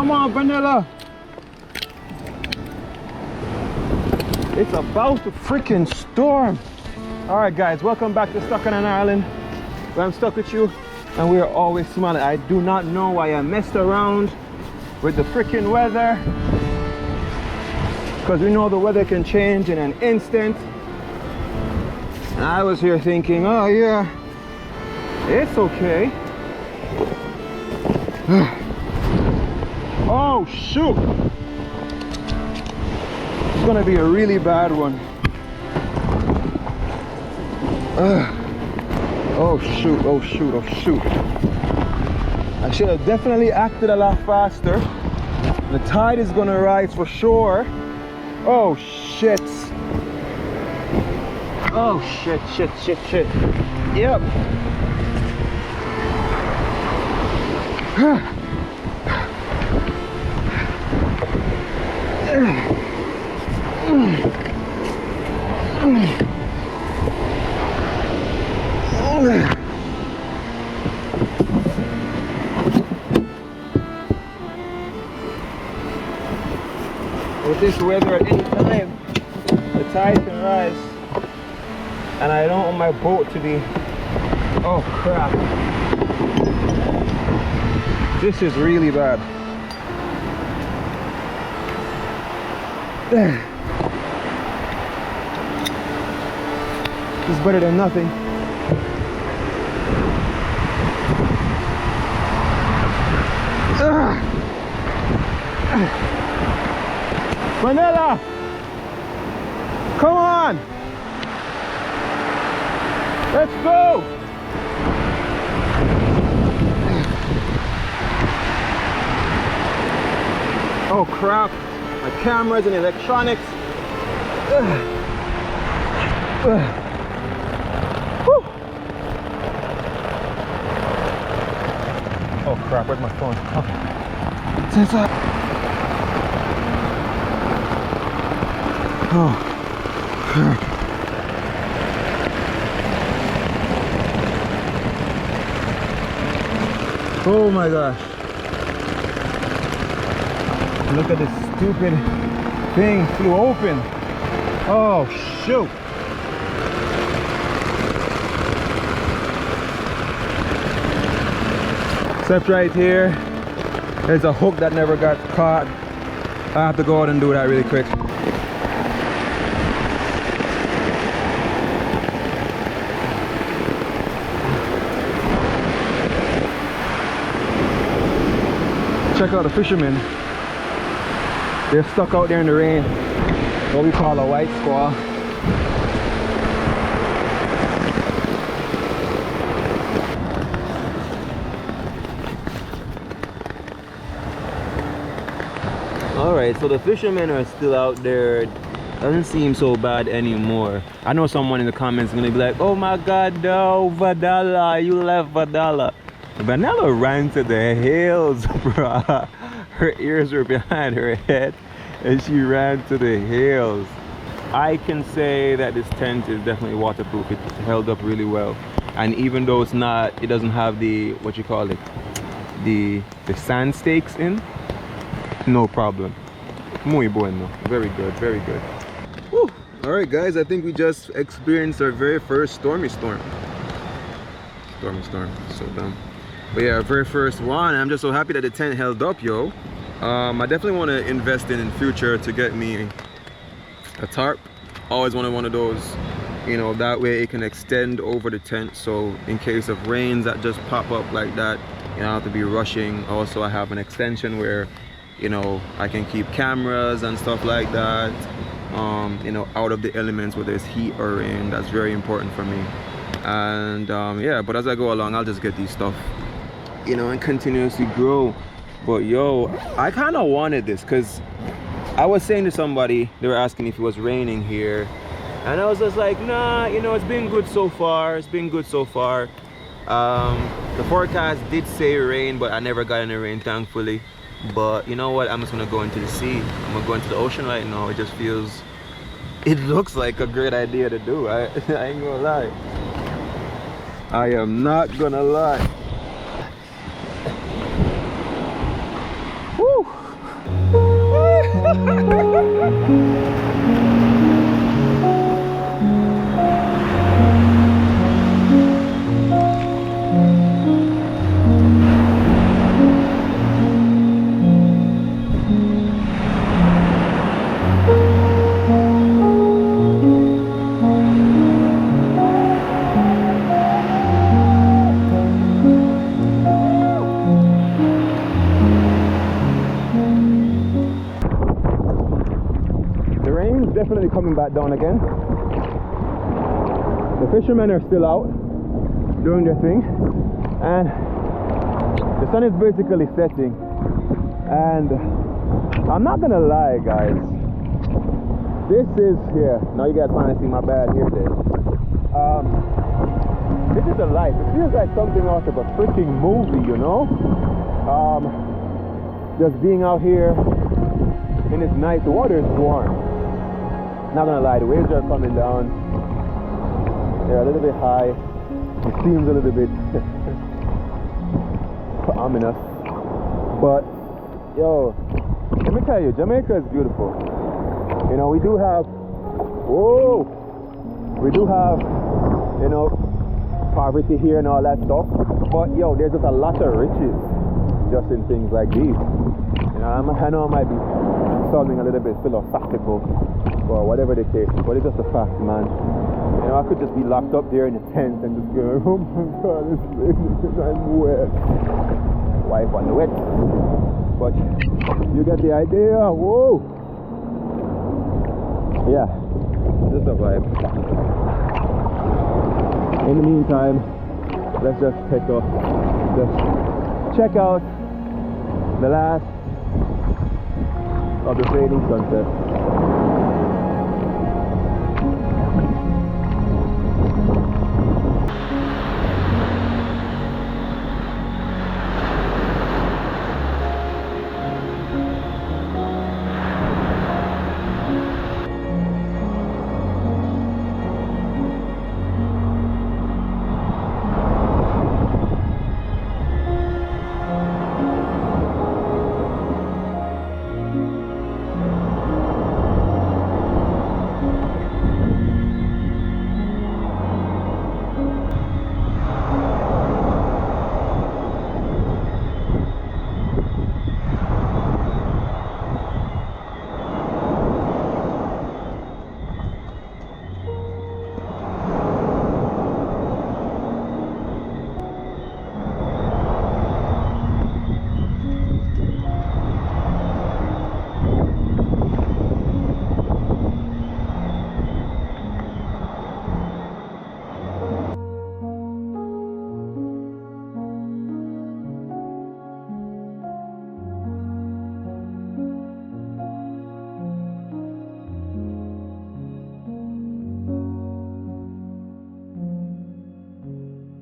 Come on, Vanilla. It's about to freaking storm. All right, guys, welcome back to Stuck on an Island, where I'm stuck with you, and we are always smiling. I do not know why I messed around with the freaking weather, because we know the weather can change in an instant. And I was here thinking, oh yeah, it's okay. Oh shoot, it's gonna be a really bad one. Oh shoot, oh shoot, oh shoot. I should have definitely acted a lot faster. The tide is gonna rise for sure. Oh shit. Oh shit, shit, shit, shit. Yep. With this weather at any time, the tide can rise, and I don't want my boat to be, oh crap, this is really bad. It's better than nothing. Vanilla, come on, let's go. Oh crap, my cameras and electronics. Oh crap, where's my phone? Okay. Oh crap. Oh my gosh. Look at this stupid thing flew open. Oh shoot. Except right here, there's a hook that never got caught. I have to go out and do that really quick. Check out the fishermen. They're stuck out there in the rain. What we call a white squall. Alright, so the fishermen are still out there. Doesn't seem so bad anymore. I know someone in the comments is gonna be like, oh my god, no, Vanilla, you left Vanilla. Vanilla ran to the hills, bruh. Her ears were behind her head and she ran to the hills. I can say that this tent is definitely waterproof. It held up really well. And even though it's not, it doesn't have the, what you call it, the sand stakes in, no problem. Muy bueno. Very good, very good. Woo. All right, guys, I think we just experienced our very first stormy storm. Stormy storm, so dumb. But yeah, our very first one. I'm just so happy that the tent held up, yo. I definitely want to invest in future to get me a tarp. Always wanted one of those, you know, that way it can extend over the tent, so in case of rains that just pop up like that, you don't have to be rushing. Also, I have an extension where, you know, I can keep cameras and stuff like that, you know, out of the elements, whether it's heat or rain. That's very important for me. And yeah, but as I go along, I'll just get these stuff, you know, and continuously grow. But yo, I kind of wanted this because I was saying to somebody, they were asking if it was raining here, and I was just like, nah, you know, it's been good so far. It's been good so far. The forecast did say rain, but I never got any rain, thankfully. But you know what, I'm just gonna go into the sea. I'm gonna go into the ocean right now. It just feels, it looks like a great idea to do. I ain't gonna lie. I am not gonna lie. Woo! Definitely coming back down again. The fishermen are still out doing their thing, and the sun is basically setting. And I'm not gonna lie, guys, this is here. Now you guys finally see my bad hair there. This is a life. It feels like something out of a freaking movie, you know? Just being out here in this night. The water is warm. Not gonna lie, the waves are coming down. They're a little bit high. It seems a little bit ominous. But yo, let me tell you, Jamaica is beautiful. You know, we do have, you know, poverty here and all that stuff. But yo, there's just a lot of riches just in things like these. You know, I know I might be sounding a little bit philosophical or whatever the case, but it's just a fact, man. You know, I could just be locked up there in a tent and just go, oh my god, I'm wet. Wipe on the wet. But you get the idea. Whoa. Yeah, just a vibe. In the meantime, let's just check out the last of the fading sunset.